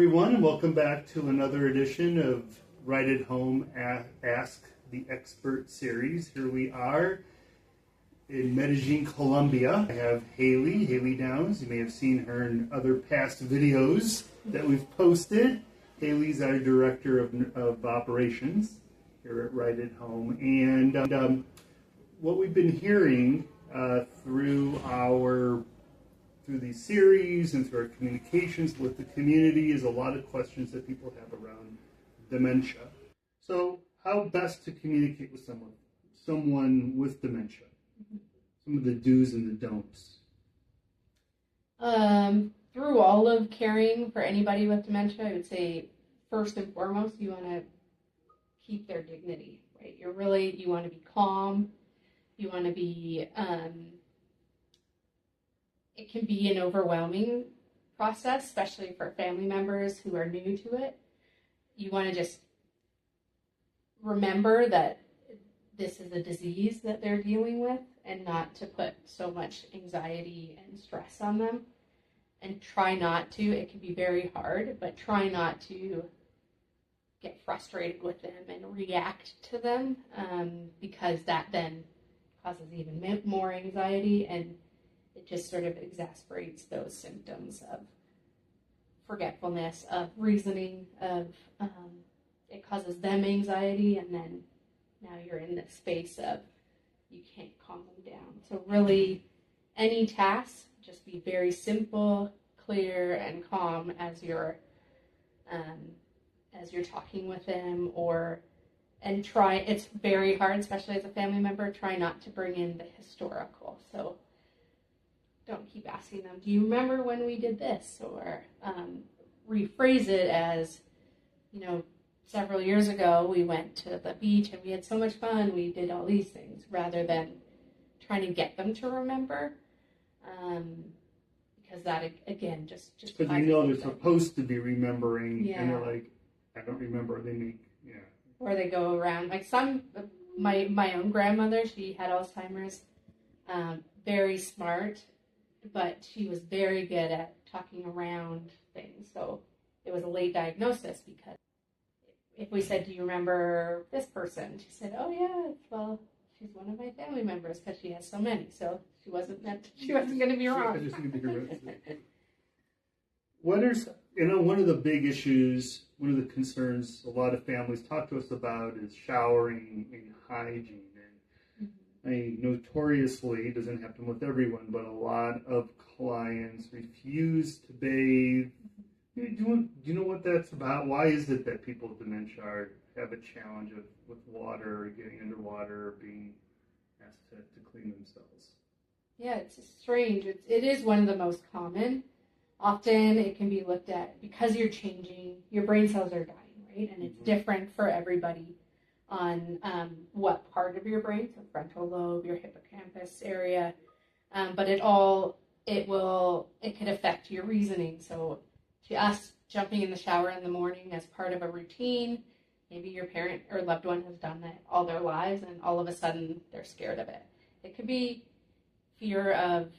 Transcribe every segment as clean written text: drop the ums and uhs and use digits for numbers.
everyone, and welcome back to another edition of Right at Home Ask the Expert series. Here we are in Medellin, Colombia. I have Hali Downs. You may have seen her in other past videos that we've posted. Hali's our Director of Operations here at Right at Home. And what we've been hearing through these series and through our communications with the community is a lot of questions that people have around dementia. So how best to communicate with someone with dementia? Some of the do's and the don'ts. Through all of caring for anybody with dementia, I would say first and foremost, you want to keep their dignity, right? You want to be calm. You want to be, it can be an overwhelming process, especially for family members who are new to it. You want to just remember that this is a disease that they're dealing with and not to put so much anxiety and stress on them. And try not to, it can be very hard, but try not to get frustrated with them and react to them because that then causes even more anxiety, and it just sort of exasperates those symptoms of forgetfulness, of reasoning, of it causes them anxiety, and then now you're in this space of you can't calm them down. So really, any task, just be very simple, clear, and calm as you're talking with them, and try. It's very hard, especially as a family member. Try not to bring in the historical. So don't keep asking them, "Do you remember when we did this?" Or rephrase it as, several years ago we went to the beach and we had so much fun. We did all these things, rather than trying to get them to remember. Because that, again, just because they're supposed to be remembering, and they're like, I don't remember. Or they go around, like my own grandmother, she had Alzheimer's, very smart, but she was very good at talking around things. So it was a late diagnosis, because if we said, "Do you remember this person?" She said, "Oh yeah, well, she's one of my family members," because she has so many. So she wasn't going to be wrong. One of the big issues, one of the concerns a lot of families talk to us about is showering and hygiene. And I mean, notoriously, it doesn't happen with everyone, but a lot of clients refuse to bathe. Do you know what that's about? Why is it that people with dementia have a challenge with water, or getting underwater, or being asked to clean themselves? Yeah, it's strange. It is one of the most common. Often it can be looked at because you're changing, your brain cells are dying, right? And it's different for everybody on what part of your brain, so frontal lobe, your hippocampus area, but it could affect your reasoning. So to us, jumping in the shower in the morning as part of a routine, maybe your parent or loved one has done that all their lives, and all of a sudden they're scared of it. It could be fear of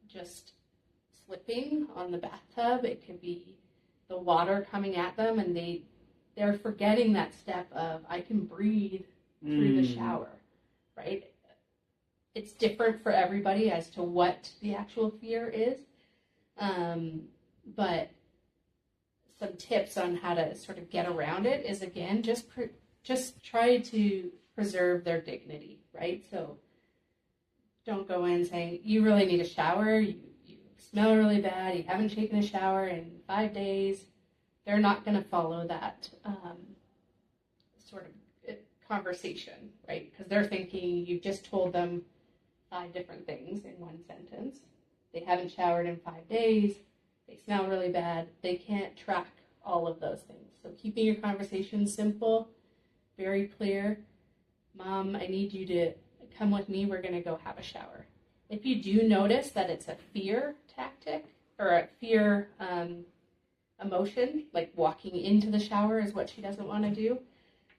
just slipping on the bathtub. It could be the water coming at them, and they're forgetting that step of, I can breathe through the shower, right? It's different for everybody as to what the actual fear is, but some tips on how to sort of get around it is, again, just try to preserve their dignity, right? So don't go in saying, "You really need a shower, you smell really bad, you haven't taken a shower in 5 days." They're not going to follow that sort of conversation, right? Because they're thinking you've just told them 5 different things in one sentence. They haven't showered in 5 days. They smell really bad. They can't track all of those things. So keeping your conversation simple, very clear. "Mom, I need you to come with me. We're going to go have a shower." If you do notice that it's a fear tactic or a fear emotion, like walking into the shower is what she doesn't want to do,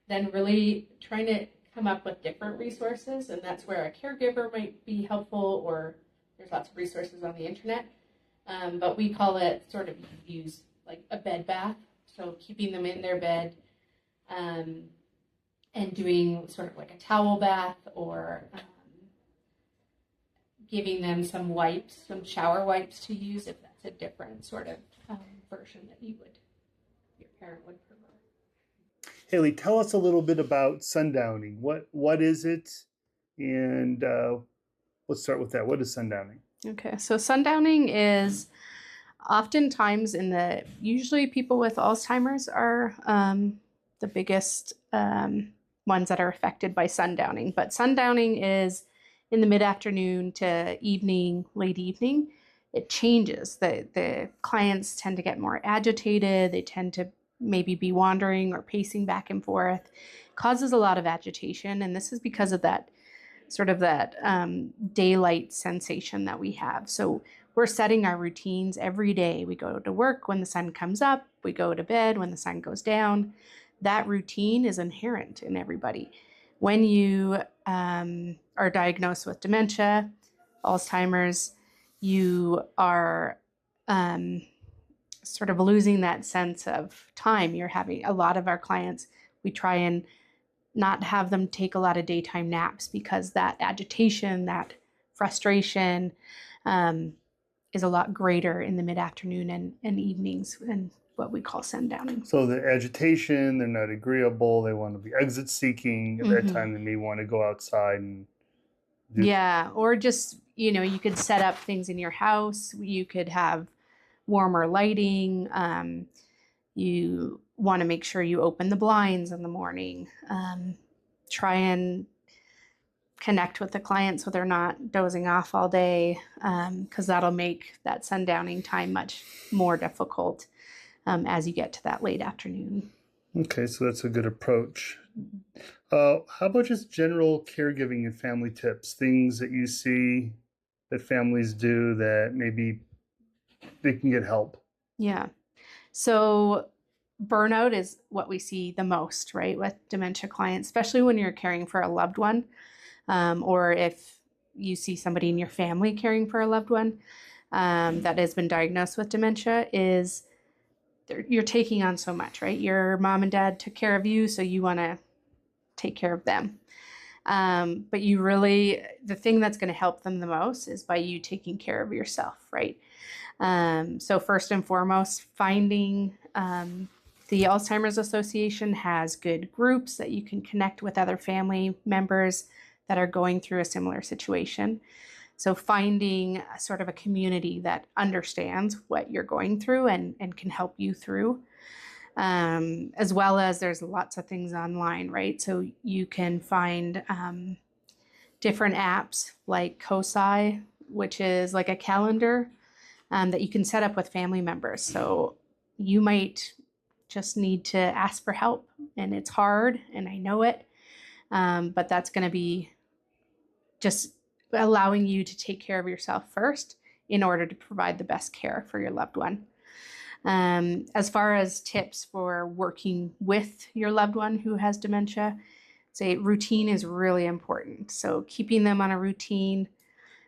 then really trying to come up with different resources. And that's where a caregiver might be helpful, or there's lots of resources on the internet. But we call it, sort of use like a bed bath So keeping them in their bed, and doing sort of like a towel bath, or giving them some wipes, some shower wipes to use if that's a different sort of version that your parent would prefer. Haley, tell us a little bit about sundowning. What is it? And let's start with that. What is sundowning? Okay, so sundowning is oftentimes usually people with Alzheimer's are the biggest ones that are affected by sundowning. But sundowning is in the mid-afternoon to evening, late evening. It changes. The clients tend to get more agitated. They tend to maybe be wandering or pacing back and forth. Causes a lot of agitation, and this is because of that sort of that daylight sensation that we have. So we're setting our routines every day. We go to work when the sun comes up. We go to bed when the sun goes down. That routine is inherent in everybody. When you are diagnosed with dementia, Alzheimer's, you are sort of losing that sense of time. You're having a lot of our clients, we try and not have them take a lot of daytime naps because that agitation, that frustration is a lot greater in the mid-afternoon and evenings, and what we call sundowning. So the agitation, they're not agreeable, they want to be exit seeking. At that time, they may want to go outside and or just, you could set up things in your house. You could have warmer lighting. You want to make sure you open the blinds in the morning. Try and connect with the client so they're not dozing off all day, because that'll make that sundowning time much more difficult as you get to that late afternoon. Okay, so that's a good approach. How about just general caregiving and family tips, things that you see that families do that maybe they can get help? Yeah. So burnout is what we see the most, right, with dementia clients, especially when you're caring for a loved one, or if you see somebody in your family caring for a loved one that has been diagnosed with dementia, is you're taking on so much, right? Your mom and dad took care of you, so you want to take care of them. But the thing that's going to help them the most is by you taking care of yourself, right? So first and foremost, finding the Alzheimer's Association has good groups that you can connect with other family members that are going through a similar situation. So finding sort of a community that understands what you're going through and can help you through. As well as there's lots of things online, right? So you can find different apps like COSI, which is like a calendar that you can set up with family members. So you might just need to ask for help, and it's hard, and I know it, but that's going to be just allowing you to take care of yourself first in order to provide the best care for your loved one. As far as tips for working with your loved one who has dementia, say routine is really important. So keeping them on a routine,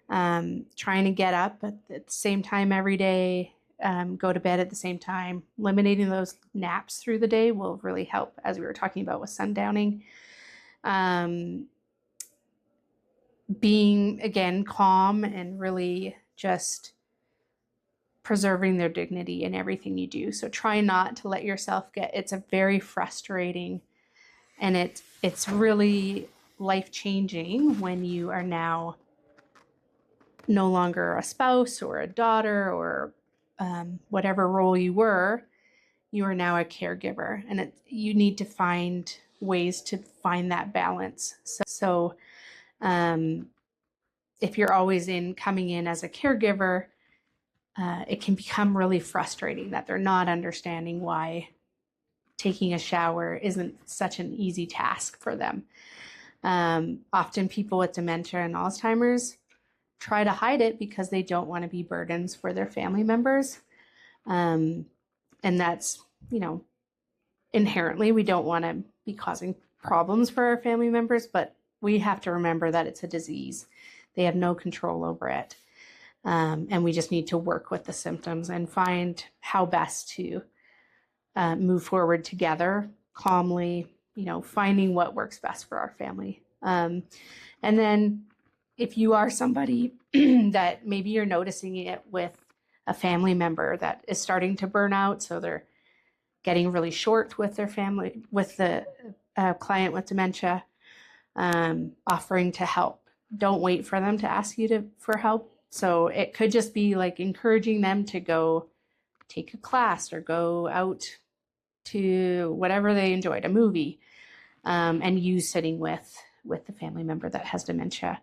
trying to get up at the same time every day, go to bed at the same time, eliminating those naps through the day will really help, as we were talking about with sundowning. Being, again, calm and really just preserving their dignity in everything you do. So try not to let yourself it's a very frustrating, and it's really life-changing when you are now no longer a spouse or a daughter or whatever role you are now a caregiver, and you need to find ways to find that balance. So if you're always coming in as a caregiver, it can become really frustrating that they're not understanding why taking a shower isn't such an easy task for them. Often people with dementia and Alzheimer's try to hide it because they don't want to be burdens for their family members. And that's, inherently, we don't want to be causing problems for our family members, but we have to remember that it's a disease. They have no control over it. And we just need to work with the symptoms and find how best to move forward together calmly, finding what works best for our family. And then if you are somebody that maybe you're noticing it with a family member that is starting to burn out, so they're getting really short with their family, with the client with dementia, offering to help. Don't wait for them to ask you for help. So it could just be like encouraging them to go take a class or go out to whatever they enjoyed, a movie, and you sitting with the family member that has dementia,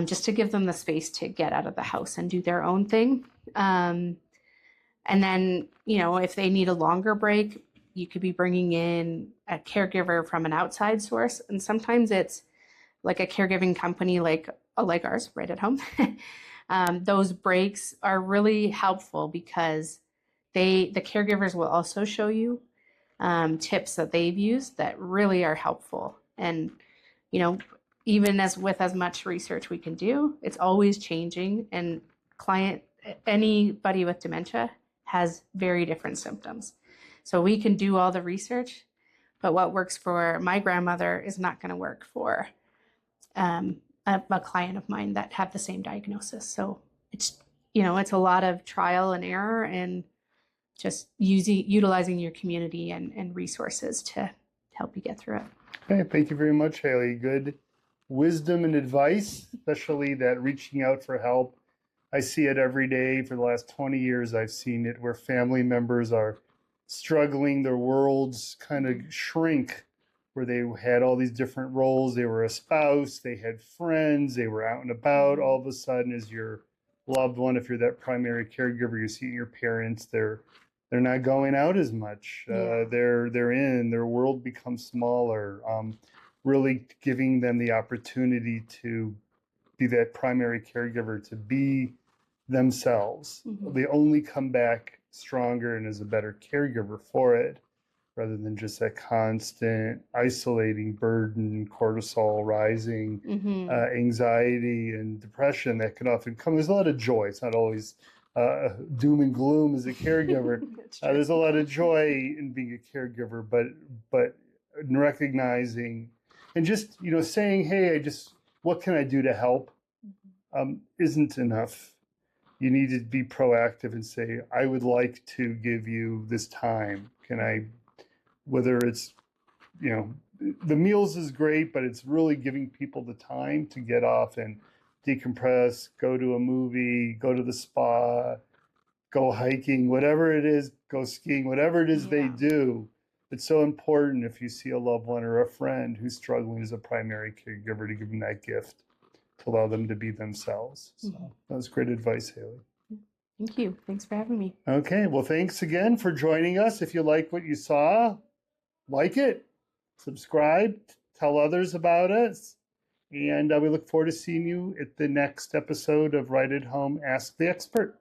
just to give them the space to get out of the house and do their own thing. And then, if they need a longer break, you could be bringing in a caregiver from an outside source. And sometimes it's like a caregiving company like ours, Right at Home. Those breaks are really helpful because the caregivers will also show you tips that they've used that really are helpful. And, even with as much research we can do, it's always changing. And anybody with dementia has very different symptoms. So we can do all the research, but what works for my grandmother is not going to work for a client of mine that have the same diagnosis. So it's a lot of trial and error and just utilizing your community and resources to help you get through it. Okay, thank you very much, Hali. Good wisdom and advice, especially that reaching out for help. I see it every day. For the last 20 years, I've seen it where family members are struggling, their worlds kind of shrink, where they had all these different roles. They were a spouse, they had friends, they were out and about. All of a sudden, as your loved one, if you're that primary caregiver, you see your parents, they're not going out as much. They're in, their world becomes smaller. Really giving them the opportunity to be that primary caregiver, to be themselves. Mm-hmm. They only come back stronger and as a better caregiver for it, rather than just that constant isolating burden, cortisol rising, mm-hmm. Anxiety and depression that can often come. There's a lot of joy. It's not always doom and gloom as a caregiver. There's a lot of joy in being a caregiver, but recognizing and just saying, hey, what can I do to help, isn't enough. You need to be proactive and say, I would like to give you this time. Can I, whether it's, the meals is great, but it's really giving people the time to get off and decompress, go to a movie, go to the spa, go hiking, whatever it is, go skiing, whatever it is they do. It's so important if you see a loved one or a friend who's struggling as a primary caregiver to give them that gift, to allow them to be themselves. So that was great advice, Hali. Thank you. Thanks for having me. Okay. Well, thanks again for joining us. If you like what you saw, like it, subscribe, tell others about us. And we look forward to seeing you at the next episode of Right at Home, Ask the Expert.